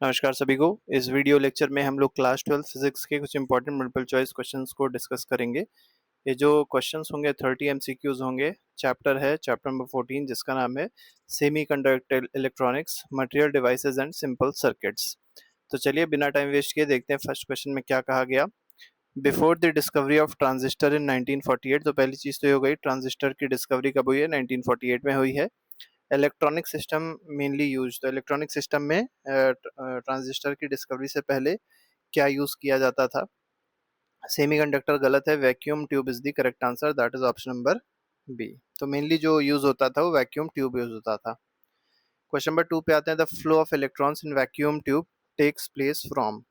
नमस्कार सभी को। इस वीडियो लेक्चर में हम लोग क्लास 12 फिजिक्स के कुछ इंपॉर्टेंट मल्टीपल चॉइस क्वेश्चंस को डिस्कस करेंगे। ये जो क्वेश्चंस होंगे 30 एमसीक्यूज होंगे। चैप्टर है चैप्टर नंबर 14 जिसका नाम है semiconductor electronics material devices and simple circuits. तो चलिए बिना टाइम वेस्ट किए देखते हैं फर्स्ट क्वेश्चन में क्या कहा गया। Before the discovery of transistor इन 1948, तो पहली चीज तो ये हो गई, ट्रांजिस्टर की डिस्कवरी कब हुई है? 1948 में हुई है। इलेक्ट्रॉनिक सिस्टम मेनली यूज, तो इलेक्ट्रॉनिक सिस्टम में ट्रांजिस्टर की डिस्कवरी से पहले क्या यूज किया जाता था? सेमीकंडक्टर गलत है, vacuum tube is the correct answer, that is option number B. तो मेनली जो यूज होता था वो वैक्यूम ट्यूब यूज होता था। क्वेश्चन नंबर 2 पे आते हैं। The flow of electrons in vacuum tube takes place from.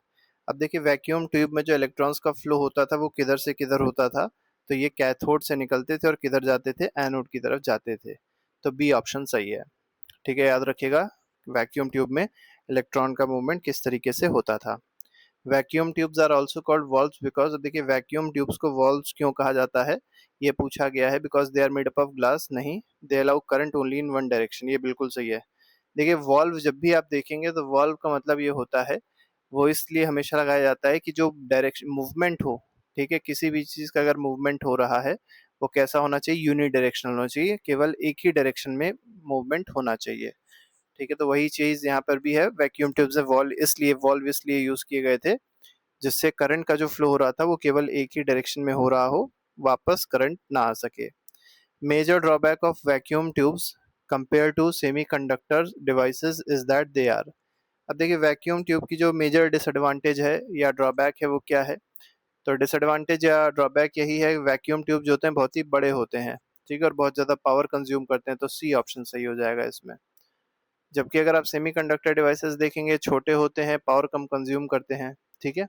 अब देखिए वैक्यूम ट्यूब में जो इलेक्ट्रॉन्स का फ्लो होता था वो किधर से किधर होता था? तो ये कैथोड से निकलते थे और किधर जाते थे? एनोड की तरफ जाते थे। तो बी ऑप्शन सही है। ठीक है, याद रखिएगा वैक्यूम ट्यूब में इलेक्ट्रॉन का मूवमेंट किस तरीके से होता था। Vacuum tubes are also called valves because, देखिए वैक्यूम ट्यूब्स को वॉल्व्स क्यों कहा जाता है ये पूछा गया है। Because they are made up of glass, नहीं, they allow current only in one direction, ये बिल्कुल सही है। देखिए वॉल्व जब भी आप देखेंगे तो वॉल्व का मतलब ये होता है, वो इसलिए हमेशा लगाया जाता है कि जो डायरेक्शन मूवमेंट हो, ठीक है, किसी भी चीज का अगर मूवमेंट हो रहा है वो कैसा होना चाहिए? यूनिडायरेक्शनल होना चाहिए, केवल एक ही डायरेक्शन में मूवमेंट होना चाहिए। ठीक है, तो वही चीज यहाँ पर भी है। वैक्यूम ट्यूब से वॉल्व इसलिए यूज किए गए थे जिससे करंट का जो फ्लो हो रहा था वो केवल एक ही डायरेक्शन में हो रहा हो, वापस करंट ना आ सके। Major drawback of vacuum tubes compare to semiconductor devices is that they are. अब देखिए वैक्यूम ट्यूब की जो मेजर डिसएडवांटेज है या ड्रॉबैक है वो क्या है? तो डिसएडवांटेज या ड्रॉबैक यही है, वैक्यूम ट्यूब जो होते हैं बहुत ही बड़े होते हैं, ठीक है, और बहुत ज्यादा पावर कंज्यूम करते हैं। तो सी ऑप्शन सही हो जाएगा इसमें। जबकि अगर आप सेमीकंडक्टर डिवाइसेस देखेंगे छोटे होते हैं, पावर कम कंज्यूम करते हैं। ठीक है,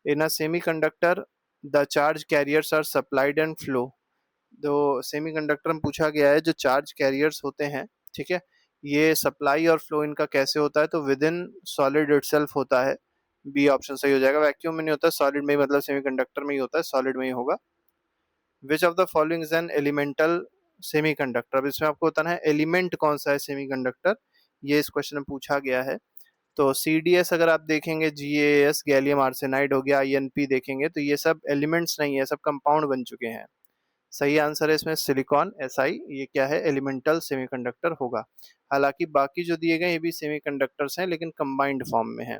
in a semiconductor the charge carriers are supplied and flow. जो सेमीकंडक्टर में पूछा गया है, जो चार्ज कैरियर्स होते हैं, ठीक है, ये सप्लाई और फ्लो इनका कैसे होता है? तो विद इन सॉलिड इटसेल्फ होता है। बी ऑप्शन सही हो जाएगा। वैक्यूम में नहीं होता, सॉलिड में ही, मतलब सेमीकंडक्टर में ही होता है, सॉलिड में ही होगा। Which of the following is an elemental semiconductor. अब इसमें आपको बताना है एलिमेंट कौन सा है सेमीकंडक्टर, ये इस क्वेश्चन में पूछा गया है। तो सी डी एस अगर आप देखेंगे, जी ए एस गैलियम आर्सेनाइड हो गया, आई एन पी देखेंगे तो ये सब एलिमेंट्स नहीं है, सब कंपाउंड बन चुके हैं। सही आंसर है इसमें सिलिकॉन एस आई, ये क्या है? एलिमेंटल सेमीकंडक्टर होगा। हालांकि बाकी जो दिए गए ये भी सेमीकंडक्टर्स हैं लेकिन कंबाइंड फॉर्म में है।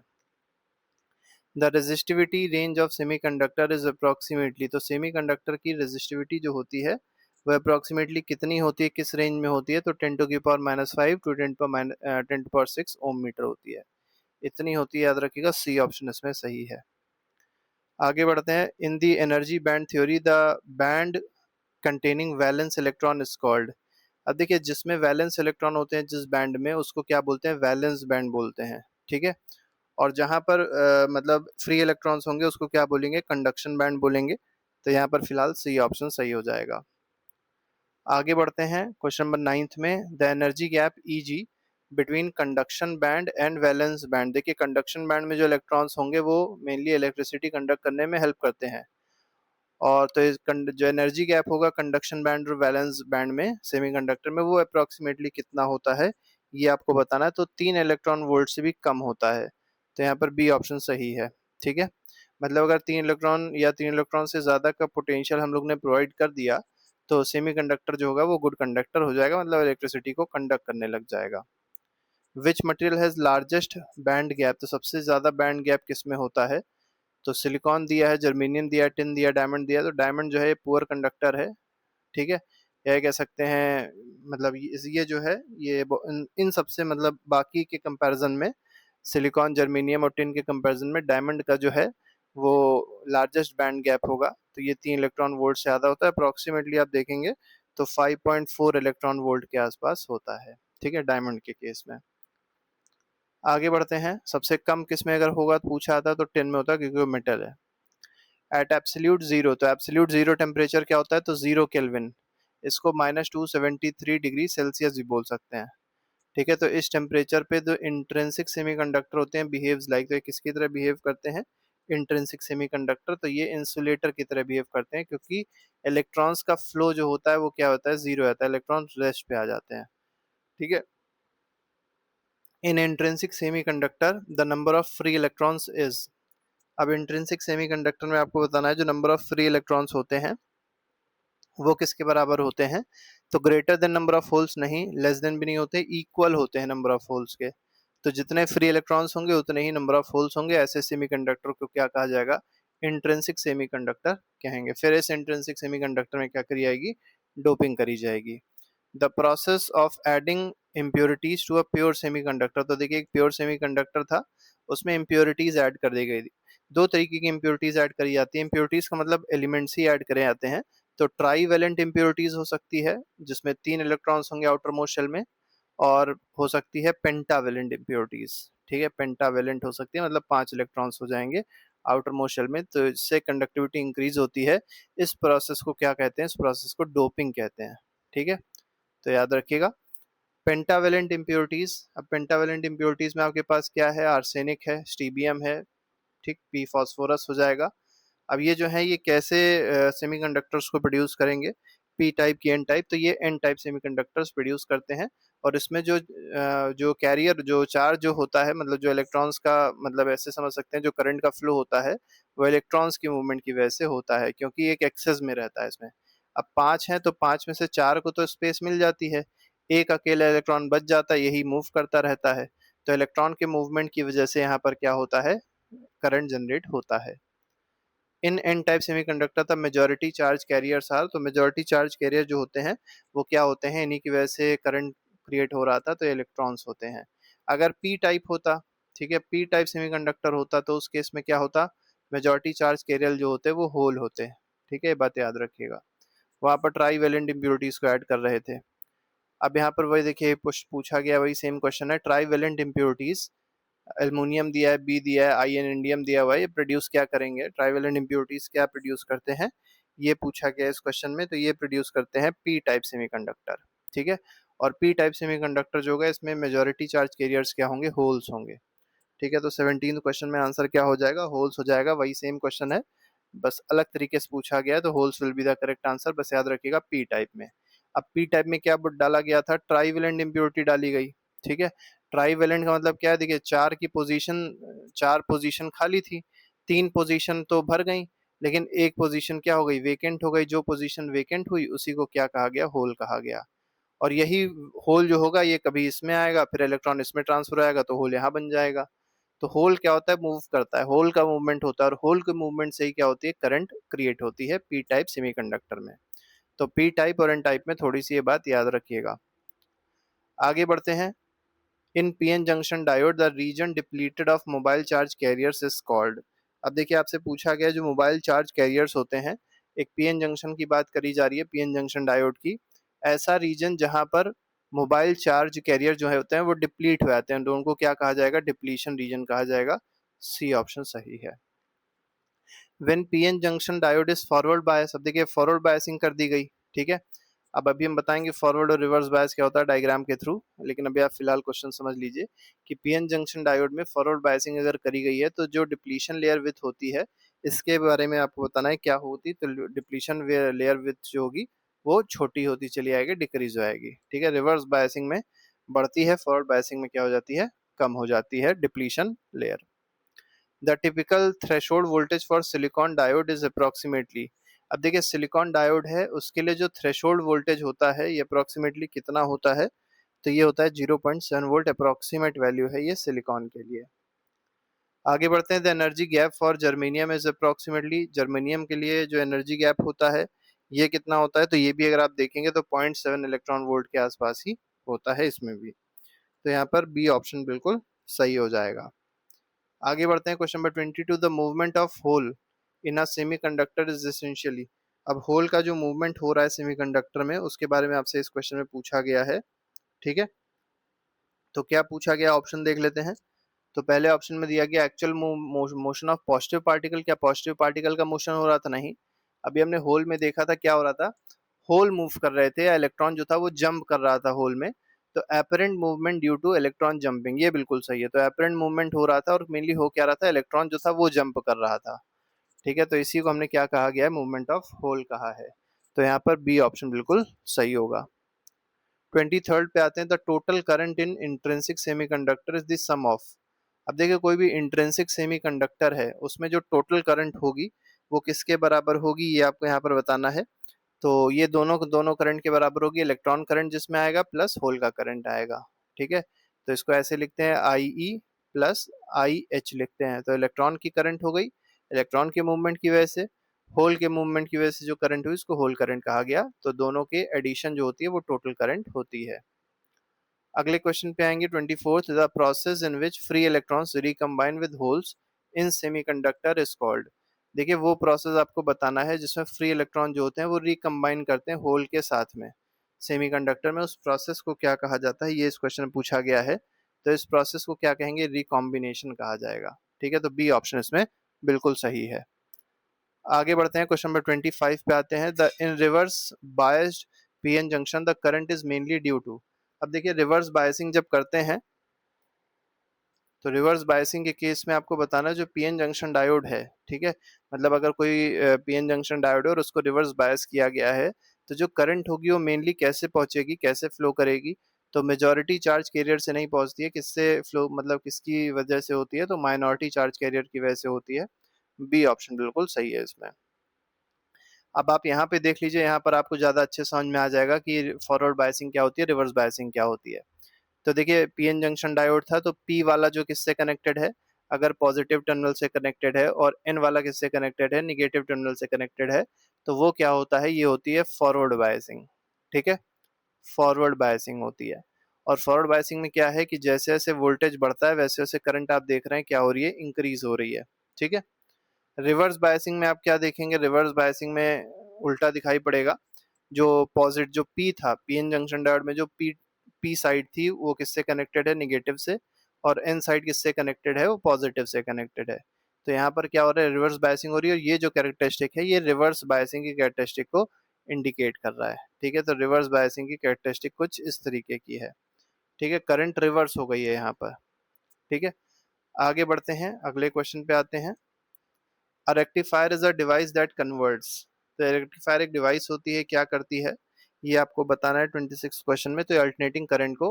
The resistivity range of semiconductor is approximately. तो सेमीकंडक्टर की रेजिस्टिविटी जो होती है वह अप्रोक्सीमेटली कितनी होती है, किस रेंज में होती है? तो 10⁻⁻5 टू 10⁻6 ओम मीटर होती है, इतनी होती है, याद रखिएगा। सी ऑप्शन इसमें सही है। आगे बढ़ते हैं। In the energy band theory the band containing valence electron is called. अब देखिए जिसमें वैलेंस इलेक्ट्रॉन होते हैं जिस बैंड में, उसको क्या बोलते हैं? वैलेंस बैंड बोलते हैं। ठीक है, और जहां पर मतलब फ्री इलेक्ट्रॉन्स होंगे उसको क्या बोलेंगे? कंडक्शन बैंड बोलेंगे। तो यहाँ पर फिलहाल सी ऑप्शन सही हो जाएगा। आगे बढ़ते हैं क्वेश्चन नंबर 9 में। The energy gap E G between conduction band and valence band. देखिए कंडक्शन बैंड में जो इलेक्ट्रॉन्स होंगे वो मेनली इलेक्ट्रिसिटी कंडक्ट करने में हेल्प करते हैं, और तो जो एनर्जी गैप होगा कंडक्शन बैंड और वैलेंस बैंड में सेमीकंडक्टर में, वो अप्रोक्सीमेटली कितना होता है ये आपको बताना है। तो 3 इलेक्ट्रॉन वोल्ट से भी कम होता है। तो यहाँ पर बी ऑप्शन सही है। ठीक है, मतलब अगर 3 इलेक्ट्रॉन या 3 इलेक्ट्रॉन से ज्यादा का पोटेंशियल हम लोग ने प्रोवाइड कर दिया तो सेमीकंडक्टर जो होगा वो गुड कंडक्टर हो जाएगा, मतलब इलेक्ट्रिसिटी को कंडक्ट करने लग जाएगा। Which material has largest band gap. तो सबसे ज्यादा बैंड गैप किस में होता है? तो सिलिकॉन दिया है, जर्मेनियम दिया है, टिन दिया, डायमंड दिया। तो डायमंड जो है ये पुअर कंडक्टर है। ठीक है, यह कह सकते हैं, मतलब ये जो है ये इन सबसे, मतलब बाकी के कंपैरिजन में सिलिकॉन, जर्मेनियम और टिन के कंपैरिजन में डायमंड का जो है वो लार्जेस्ट बैंड गैप होगा। तो ये 3 इलेक्ट्रॉन वोल्ट से ज्यादा होता है, अप्रोक्सीमेटली आप देखेंगे तो 5.4 इलेक्ट्रॉन वोल्ट के आसपास होता है। ठीक है, डायमंड के केस में। आगे बढ़ते हैं। सबसे कम किस में अगर होगा तो पूछा आता तो टिन में होता है, क्योंकि वो मेटल है। एट एब्सोल्यूट जीरो, तो एब्सोल्यूट जीरो टेम्परेचर क्या होता है? तो 0 केल्विन। इसको -273 डिग्री सेल्सियस भी बोल सकते हैं। ठीक है, तो इस टेम्परेचर पे जो इंट्रिंसिक सेमीकंडक्टर होते हैं बिहेव्स लाइक, तो ये किसकी तरह बिहेव करते हैं? Intrinsic semiconductor. तो ये इंसुलेटर की तरह बिहेव करते हैं, क्योंकि इलेक्ट्रॉन्स का फ्लो जो होता है वो क्या होता है? जीरो आता है, इलेक्ट्रॉन रेस्ट पे आ जाते हैं। ठीक है, in intrinsic semiconductor the number of free electrons is. अब इंट्रिंसिक सेमीकंडक्टर में आपको बताना है जो नंबर ऑफ फ्री इलेक्ट्रॉन्स होते हैं वो किसके बराबर होते हैं। तो greater than number of holes नहीं, लेस देन भी नहीं होते, इक्वल होते हैं नंबर ऑफ होल्स के। तो जितने फ्री इलेक्ट्रॉन्स होंगे उतने ही नंबर ऑफ होल्स होंगे, ऐसे सेमीकंडक्टर को क्या कहा जाएगा, इंट्रिंसिक सेमीकंडक्टर कहेंगे। फिर इस इंट्रिंसिक सेमीकंडक्टर में क्या करी जाएगी, डोपिंग करी जाएगी। The process of adding impurities to a pure semiconductor. तो देखिए एक प्योर सेमीकंडक्टर था, उसमें इम्प्योरिटीज ऐड कर दी गई थी। दो तरीके की इम्प्योरिटीज ऐड करी जाती है, इम्प्योरिटीज का मतलब एलिमेंट्स ही ऐड करे जाते हैं। तो ट्राईवेलेंट इम्प्योरिटीज हो सकती है जिसमें 3 इलेक्ट्रॉन्स होंगे आउटर मोस्ट शेल में, और हो सकती है पेंटावेलेंट इम्प्योरिटीज। ठीक है, पेंटावेलेंट हो सकती है मतलब 5 इलेक्ट्रॉन्स हो जाएंगे आउटर मोस्ट शेल में, तो इससे कंडक्टिविटी इंक्रीज होती है। इस प्रोसेस को क्या कहते हैं, इस प्रोसेस को डोपिंग कहते हैं। ठीक है, तो याद रखिएगा पेंटावेलेंट इम्प्योरिटीज। अब पेंटावेलेंट इम्प्योरिटीज में आपके पास क्या है, आर्सेनिक है, स्टीबियम है, ठीक, पी फॉस्फोरस हो जाएगा। अब ये जो है ये कैसे सेमीकंडक्टर्स को प्रोड्यूस करेंगे, पी टाइप की एन टाइप, तो ये एन टाइप सेमीकंडक्टर्स प्रोड्यूस करते हैं। और इसमें जो कैरियर जो चार्ज जो होता है, मतलब जो इलेक्ट्रॉन्स का, मतलब ऐसे समझ सकते हैं जो करंट का फ्लो होता है वो इलेक्ट्रॉन्स की मूवमेंट की वजह से होता है, क्योंकि एक एक्सेस में रहता है इसमें। अब 5 हैं तो 5 में से 4 को तो स्पेस मिल जाती है, एक अकेला इलेक्ट्रॉन बच जाता है, यही मूव करता रहता है। तो इलेक्ट्रॉन के मूवमेंट की वजह से यहाँ पर क्या होता है, करंट जनरेट होता है। इन एन टाइप सेमीकंडक्टर तब मेजॉरिटी चार्ज कैरियर्स आर। तो मेजॉरिटी चार्ज कैरियर जो होते हैं वो क्या होते हैं, इन्हीं की वजह से करंट क्रिएट हो रहा था, तो इलेक्ट्रॉन्स होते हैं। अगर पी टाइप होता, ठीक है, पी टाइप सेमीकंडक्टर होता तो उस केस में क्या होता, मेजॉरिटी चार्ज कैरियर जो होते वो होल होते। ठीक है, ये बात याद रखिएगा। वहां पर ट्राई वैलेंट इम्प्योरिटीज को ऐड कर रहे थे। अब यहाँ पर वही देखिए पूछा गया वही सेम क्वेश्चन है, ट्राई वैलेंट इम्प्योरिटीज, एल्युमिनियम दिया है, बी दिया है, आई एन इंडियम दिया हुआ है, ये प्रोड्यूस क्या करेंगे, ट्राइवेलेंट इम्प्योरिटीज क्या प्रोड्यूस करते हैं, ये पूछा गया इस क्वेश्चन में। तो ये प्रोड्यूस करते हैं पी टाइप सेमीकंडक्टर। ठीक है, और पी टाइप सेमीकंडक्टर जो होगा इसमें मेजॉरिटी चार्ज कैरियर्स क्या होंगे, होल्स होंगे। ठीक है, तो 17 क्वेश्चन में आंसर क्या हो जाएगा, होल्स हो जाएगा। वही सेम क्वेश्चन है, बस अलग तरीके से पूछा गया है, तो holes will be the correct answer. बस याद रखिएगा पी टाइप में। अब पी टाइप में क्या डाला गया था, ट्राईवेलेंट इम्प्योरिटी डाली गई। ठीक है, ट्राईवेलेंट का मतलब क्या है, देखिए 4 पोजीशन खाली थी, 3 पोजीशन तो भर गई, लेकिन एक पोजीशन क्या हो गई, वेकेंट हो गई। जो पोजीशन वेकेंट हुई उसी को क्या कहा गया, होल कहा गया। और यही होल जो होगा ये कभी इसमें आएगा, फिर इलेक्ट्रॉन इसमें ट्रांसफर आएगा तो होल यहाँ बन जाएगा। तो होल क्या होता है, मूव करता है, होल का मूवमेंट होता है, और होल के मूवमेंट से ही क्या होती है, करंट क्रिएट होती है पी टाइप सेमीकंडक्टर में। तो पी टाइप और एन टाइप में थोड़ी सी ये बात याद रखिएगा। आगे बढ़ते हैं। In PN junction diode the region depleted of mobile charge carriers is called. अब देखिए आपसे पूछा गया जो मोबाइल चार्ज कैरियर्स होते हैं, एक पीएन जंक्शन की बात करी जा रही है, पीएन जंक्शन डायोड की। ऐसा रीजन जहां पर मोबाइल चार्ज कैरियर जो है होते हैं वो डिप्लीट हो जाते हैं, तो उनको क्या कहा जाएगा, डिप्लीशन रीजन कहा जाएगा। सी ऑप्शन सही है। When PN junction diode is forward bias. अब देखिए फॉरवर्ड बायसिंग कर दी गई। ठीक है, अब अभी हम बताएंगे फॉरवर्ड और रिवर्स बायस क्या होता है डायग्राम के थ्रू, लेकिन अभी आप फिलहाल क्वेश्चन समझ लीजिए कि पीएन जंक्शन डायोड में फॉरवर्ड बायसिंग अगर करी गई है तो जो डिप्लीशन लेयर विथ होती है इसके बारे में आपको बताना है क्या होती। तो डिप्लीशन लेयर विथ जो होगी वो छोटी होती चली आएगी, डिक्रीज हो जाएगी। ठीक है, रिवर्स बायसिंग में बढ़ती है, फॉरवर्ड बायसिंग में क्या हो जाती है, कम हो जाती है depletion layer. The typical threshold voltage for silicon diode is approximately. अब देखिए सिलिकॉन डायोड है उसके लिए जो थ्रेशोल्ड वोल्टेज होता है ये अप्रोक्सीमेटली कितना होता है, तो ये होता है 0.7 वोल्ट, अप्रोक्सीमेट वैल्यू है ये सिलिकॉन के लिए। आगे बढ़ते हैं। The energy gap for germanium is approximately. Germanium के लिए जो एनर्जी गैप होता है ये कितना होता है, तो ये भी अगर आप देखेंगे तो 0.7 इलेक्ट्रॉन वोल्ट के आसपास ही होता है इसमें भी। तो यहाँ पर बी ऑप्शन बिल्कुल सही हो जाएगा। आगे बढ़ते हैं। Question number 22, the movement of hole in a semiconductor is essentially. अब होल का जो मूवमेंट हो रहा है सेमीकंडक्टर में उसके बारे में आपसे इस क्वेश्चन में पूछा गया है। ठीक है, तो क्या पूछा गया ऑप्शन देख लेते हैं। तो पहले ऑप्शन में दिया गया actual motion of positive particle. क्या पॉजिटिव पार्टिकल का मोशन हो रहा था, नहीं। अभी हमने होल में देखा था क्या हो रहा था, होल मूव कर रहे थे या इलेक्ट्रॉन जो था वो जंप कर रहा था होल में। तो apparent movement due two electron jumping, ये बिल्कुल सही है। तो एपरेंट मूवमेंट हो रहा था और मेनली हो क्या रहा था, इलेक्ट्रॉन जो था वो जंप कर रहा था। ठीक है, तो इसी को हमने क्या कहा गया है, मूवमेंट ऑफ होल कहा है। तो यहाँ पर बी ऑप्शन बिल्कुल सही होगा। 23rd पे आते हैं, the total current in intrinsic semiconductor is the sum of. अब देखिए कोई भी इंट्रिंसिक सेमीकंडक्टर है उसमें जो टोटल करंट होगी वो किसके बराबर होगी, ये आपको यहाँ पर बताना है। तो ये दोनों दोनों करंट के बराबर होगी, इलेक्ट्रॉन करंट जिसमें आएगा प्लस होल का करंट आएगा। ठीक है, तो इसको ऐसे लिखते हैं आई ई प्लस आई एच लिखते हैं। तो इलेक्ट्रॉन की करंट हो गई इलेक्ट्रॉन के मूवमेंट की वजह से, होल के मूवमेंट की वजह से जो करंट हुई उसको होल करंट कहा गया। तो दोनों के एडिशन जो होती है वो टोटल करंट होती है। अगले क्वेश्चन पे आएंगे 24th, the process in which free electrons recombine with holes in semiconductor is called. देखिए वो प्रोसेस आपको बताना है जिसमें फ्री इलेक्ट्रॉन जो होते हैं वो रिकम्बाइन करते हैं होल के साथ में सेमीकंडक्टर में। उस प्रोसेस को क्या कहा जाता है, ये इस क्वेश्चन में पूछा गया है। तो इस प्रोसेस को क्या कहेंगे, रिकॉम्बिनेशन कहा जाएगा। ठीक है, तो बी ऑप्शन इसमें बिल्कुल सही है। आगे बढ़ते हैं, क्वेश्चन नंबर 25 पे आते हैं, the in reverse biased PN junction the current is mainly due to. अब देखिए रिवर्स बायसिंग जब करते हैं तो रिवर्स बायसिंग के केस में आपको बताना जो पीएन जंक्शन डायोड है, ठीक है, मतलब अगर कोई पीएन जंक्शन डायोड है और उसको रिवर्स बायस किया गया है तो जो करंट होगी वो मेनली कैसे पहुंचेगी, कैसे फ्लो करेगी। तो मेजॉरिटी चार्ज कैरियर से नहीं पहुंचती है, किससे फ्लो मतलब किसकी वजह से होती है, तो माइनॉरिटी चार्ज कैरियर की वजह से होती है। बी ऑप्शन बिल्कुल सही है इसमें। अब आप यहाँ पे देख लीजिए, यहाँ पर आपको ज्यादा अच्छे समझ में आ जाएगा कि फॉरवर्ड बायसिंग क्या होती है, रिवर्स बायसिंग क्या होती है। तो देखिए पीएन जंक्शन डायोड था तो पी वाला जो किससे कनेक्टेड है, अगर पॉजिटिव टर्मिनल से कनेक्टेड है, और एन वाला किससे कनेक्टेड है, निगेटिव टर्मिनल से कनेक्टेड है, तो वो क्या होता है, ये होती है फॉरवर्ड बायसिंग। ठीक है, फॉरवर्ड बायसिंग होती है। और फॉरवर्ड बायसिंग में क्या है कि जैसे जैसे वोल्टेज बढ़ता है वैसे वैसे करंट आप देख रहे हैं क्या हो रही है, इंक्रीज हो रही है। ठीक है, रिवर्स बायसिंग में आप क्या देखेंगे, रिवर्स बायसिंग में उल्टा दिखाई पड़ेगा। जो पॉजिटिव जो पी था पीएन जंक्शन डायोड में, जो पी पी साइड थी वो किससे कनेक्टेड है, निगेटिव से, और एन साइड किससे कनेक्टेड है, वो पॉजिटिव से कनेक्टेड है। तो यहाँ पर क्या हो रहा है, रिवर्स बायसिंग हो रही है, और ये जो कैरेक्टरिस्टिक है ये रिवर्स बायसिंग की कैरेक्टरिस्टिक को इंडिकेट कर रहा है। ठीक है, तो रिवर्स बायसिंग की कैरेक्टरिस्टिक कुछ इस तरीके की है। ठीक है, करंट रिवर्स हो गई है यहाँ पर। ठीक है, आगे बढ़ते हैं, अगले क्वेश्चन पे आते हैं। A rectifier is a device that converts। तो रेक्टिफायर एक डिवाइस होती है, क्या करती है, ये आपको बताना है 26 क्वेश्चन में। तो अल्टरनेटिंग करंट को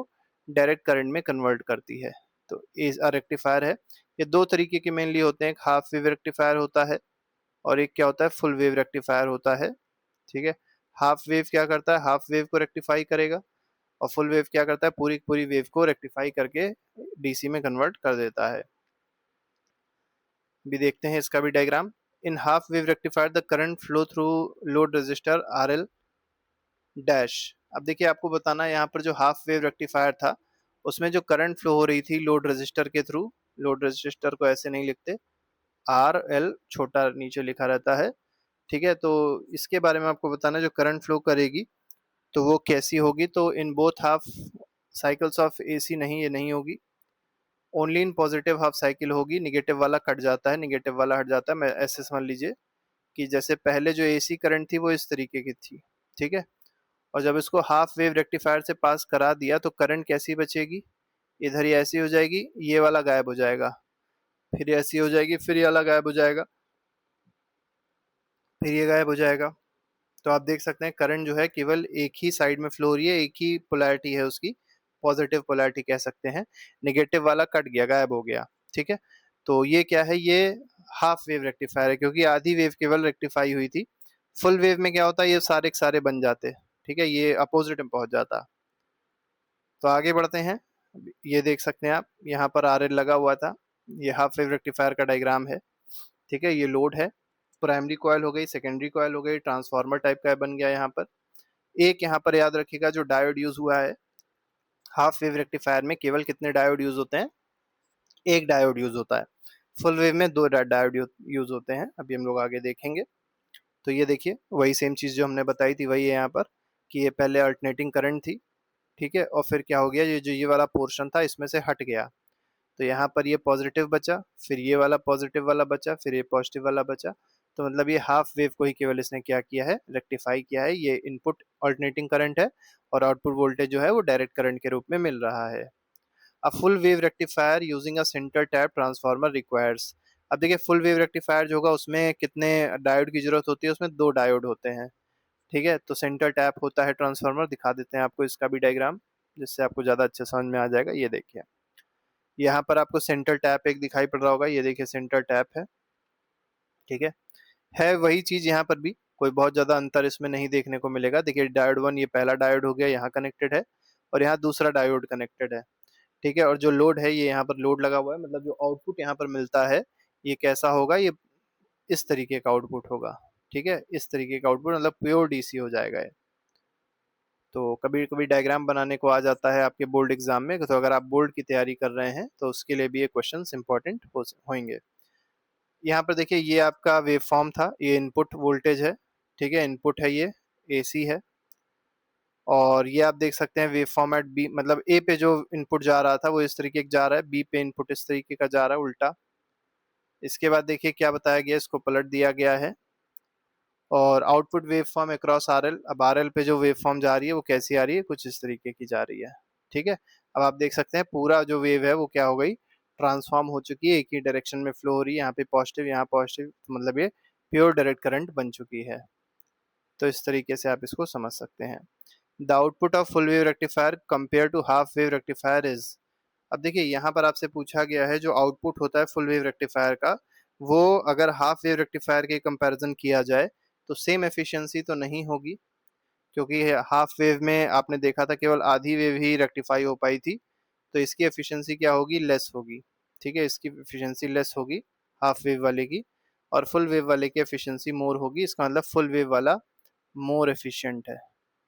डायरेक्ट करंट में कन्वर्ट करती है। तो इस रेक्टिफायर है, ये दो तरीके के मेनली होते हैं, एक हाफ वेव रेक्टिफायर होता है और एक क्या होता है, फुल वेव रेक्टिफायर होता है। ठीक है, हाफ वेव क्या करता है, हाफ वेव को रेक्टिफाई करेगा, और फुल वेव क्या करता है, पूरी पूरी वेव को रेक्टिफाई करके डीसी में कन्वर्ट कर देता है। भी देखते हैं इसका भी diagram. In half wave rectifier the current flow through load resistor R L dash. अब देखिए आपको बताना है यहाँ पर जो हाफ वेव रेक्टिफायर था उसमें जो करंट फ्लो हो रही थी लोड रेजिस्टर के थ्रू, लोड रेजिस्टर को ऐसे नहीं लिखते, आर एल छोटा नीचे लिखा रहता है। ठीक है, तो इसके बारे में आपको बताना है जो करंट फ्लो करेगी तो वो कैसी होगी। तो in both half cycles of AC नहीं, ये नहीं होगी, only in positive half cycle होगी, निगेटिव वाला कट जाता है, निगेटिव वाला हट जाता है। मैं ऐसे समझ लीजिए कि जैसे पहले जो एसी करंट थी वो इस तरीके की थी। ठीक है, और जब इसको हाफ वेव रेक्टिफायर से पास करा दिया तो करंट कैसी बचेगी, इधर ही ऐसी हो जाएगी, ये वाला गायब हो जाएगा, फिर ऐसी हो जाएगी, फिर ये वाला गायब हो जाएगा, फिर ये गायब हो जाएगा। तो आप देख सकते हैं करंट जो है केवल एक ही साइड में फ्लो हो रही है, एक ही पोलैरिटी है उसकी, पॉजिटिव पोलैरिटी कह सकते हैं। निगेटिव वाला कट गया, गायब हो गया। ठीक है, तो ये क्या है, ये हाफ वेव रेक्टिफायर है क्योंकि आधी वेव केवल रेक्टिफाई हुई थी। फुल वेव में क्या होता है, ये सारे के सारे बन जाते। ठीक है, ये अपोजिट में पहुंच जाता। तो आगे बढ़ते हैं, ये देख सकते हैं आप यहाँ पर आर एल लगा हुआ था, ये हाफ वेव रेक्टिफायर का डायग्राम है। ठीक है, ये लोड है, प्राइमरी कॉइल हो गई, सेकेंडरी कॉइल हो गई, ट्रांसफार्मर टाइप का बन गया यहाँ पर। एक यहाँ पर याद रखिएगा जो डायोड यूज हुआ है हाफ वेव रेक्टिफायर में, केवल कितने डायोड यूज होते हैं, एक डायोड यूज होता है। फुल वेव में दो डायोड यूज होते हैं, अभी हम लोग आगे देखेंगे। तो ये देखिए वही सेम चीज जो हमने बताई थी वही है यहाँ पर, कि ये पहले अल्टरनेटिंग करंट थी। ठीक है, और फिर क्या हो गया, ये जो ये वाला पोर्शन था इसमें से हट गया, तो यहाँ पर ये पॉजिटिव बचा, फिर ये वाला पॉजिटिव वाला बचा, फिर ये पॉजिटिव वाला बचा। तो मतलब ये हाफ वेव को ही केवल इसने क्या किया है, रेक्टिफाई किया है। ये इनपुट अल्टरनेटिंग करंट है और आउटपुट वोल्टेज जो है वो डायरेक्ट करंट के रूप में मिल रहा है। A full wave rectifier using a centre tap transformer requires. अब देखिए फुल वेव रेक्टिफायर जो होगा उसमें कितने डायोड की जरूरत होती है, उसमें दो डायोड होते हैं। ठीक है। तो सेंटर टैप होता है ट्रांसफार्मर, दिखा देते हैं आपको इसका भी डायग्राम, जिससे आपको ज़्यादा अच्छे समझ में आ जाएगा। ये देखिए, यहाँ पर आपको सेंटर टैप एक दिखाई पड़ रहा होगा, ये देखिए सेंटर टैप है। है वही चीज़ यहाँ पर भी, कोई बहुत ज़्यादा अंतर इसमें नहीं देखने को मिलेगा। देखिए डायोड 1 ये पहला डायोड हो गया, यहाँ कनेक्टेड है, और यहाँ दूसरा डायोड कनेक्टेड है, ठीक है। और जो लोड है ये यहाँ पर लोड लगा हुआ है, मतलब जो आउटपुट यहाँ पर मिलता है ये कैसा होगा, ये इस तरीके का आउटपुट होगा, ठीक है। इस तरीके का आउटपुट मतलब प्योर डीसी हो जाएगा ये। तो कभी कभी डायग्राम बनाने को आ जाता है आपके बोर्ड एग्जाम में, तो अगर आप बोर्ड की तैयारी कर रहे हैं तो उसके लिए भी ये क्वेश्चन इंपॉर्टेंट होंगे। यहाँ पर देखिए ये आपका वेव फॉर्म था, ये इनपुट वोल्टेज है, ठीक है, इनपुट है ये, एसी है। और ये आप देख सकते हैं वेव फॉर्मेट बी, मतलब ए पे जो इनपुट जा रहा था वो इस तरीके का जा रहा है, बी पे इनपुट इस तरीके का जा रहा है उल्टा। इसके बाद देखिए क्या बताया गया, इसको पलट दिया गया है, और output wave form across RL. अब आरएल पे जो वेव फॉर्म जा रही है वो कैसी आ रही है, कुछ इस तरीके की जा रही है, ठीक है। अब आप देख सकते हैं पूरा जो वेव है वो क्या हो गई, ट्रांसफॉर्म हो चुकी है, एक ही डायरेक्शन में फ्लो हो रही है, यहाँ पे पॉजिटिव यहाँ पॉजिटिव, मतलब ये प्योर डायरेक्ट करंट बन चुकी है। तो इस तरीके से आप इसको समझ सकते हैं। The output of full wave rectifier compare to half wave rectifier is. अब देखिए यहाँ पर आपसे पूछा गया है जो आउटपुट होता है फुल वेव रेक्टिफायर का, वो अगर हाफ वेव रेक्टिफायर के कंपैरिजन किया जाए तो सेम एफिशिएंसी तो नहीं होगी, क्योंकि हाफ वेव में आपने देखा था केवल आधी वेव ही रेक्टिफाई हो पाई थी, तो इसकी एफिशिएंसी क्या होगी, लेस होगी, ठीक है। इसकी एफिशिएंसी लेस होगी हाफ वेव वाले की, और फुल वेव वाले की एफिशिएंसी मोर होगी। इसका मतलब फुल वेव वाला मोर एफिशिएंट है,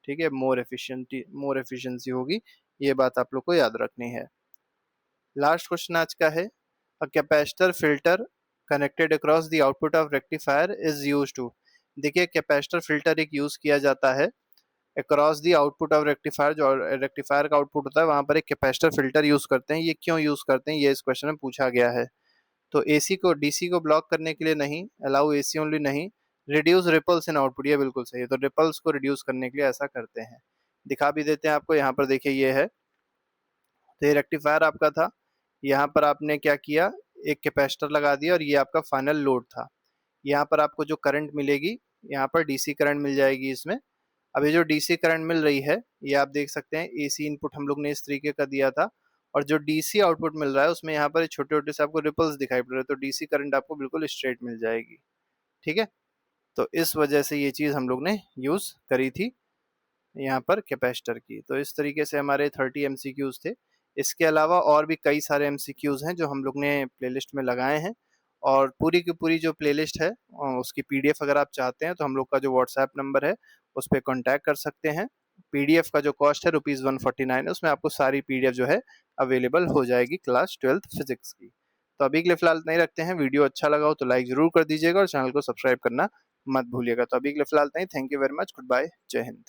ठीक है, मोर एफिशिएंसी होगी। ये बात आप लोग को याद रखनी है। लास्ट क्वेश्चन आज का है, a capacitor filter connected across the output of rectifier is use to. देखिए कैपेसिटर फिल्टर एक यूज किया जाता है across the output of rectifier, जो रेक्टिफायर का आउटपुट होता है वहां पर एक कैपेसिटर फिल्टर यूज करते हैं। ये क्यों यूज करते हैं, ये इस क्वेश्चन में पूछा गया है। तो एसी को डीसी को ब्लॉक करने के लिए नहीं, अलाउ एसी ओनली नहीं, रिड्यूस रिपल्स इन आउटपुट, ये बिल्कुल सही है। तो रिपल्स को रिड्यूस करने के लिए ऐसा करते हैं। दिखा भी देते हैं आपको, यहाँ पर देखिए ये है, तो ये रेक्टिफायर आपका था, यहाँ पर आपने क्या किया, एक कैपेसिटर लगा दिया, और ये आपका फाइनल लोड था। यहाँ पर आपको जो करंट मिलेगी, यहाँ पर डीसी करंट मिल जाएगी इसमें। अब ये जो डीसी करंट मिल रही है, ये आप देख सकते हैं एसी इनपुट हम लोग ने इस तरीके का दिया था, और जो डीसी आउटपुट मिल रहा है उसमें यहाँ पर छोटे छोटे से आपको रिपल्स दिखाई पड़ रहे हैं, तो डीसी करंट आपको बिल्कुल स्ट्रेट मिल जाएगी, ठीक है। तो इस वजह से ये चीज़ हम लोग ने यूज़ करी थी यहाँ पर कैपेसिटर की। तो इस तरीके से हमारे 30 एमसीक्यूज थे। इसके अलावा और भी कई सारे एमसीक्यूज हैं जो हम लोग ने प्लेलिस्ट में लगाए हैं, और पूरी की पूरी जो प्लेलिस्ट है उसकी पीडीएफ अगर आप चाहते हैं तो हम लोग का जो व्हाट्सएप नंबर है उस पर कॉन्टैक्ट कर सकते हैं। पीडीएफ का जो कॉस्ट है ₹149 है, उसमें आपको सारी पीडीएफ जो है अवेलेबल हो जाएगी क्लास 12th फिजिक्स की। तो अभी के लिए फिलहाल नहीं रखते हैं, वीडियो अच्छा लगा हो तो लाइक जरूर कर दीजिएगा और चैनल को सब्सक्राइब करना मत भूलिएगा। तो अभी के लिए फिलहाल नहीं, thank you very much, good bye, जय हिंद।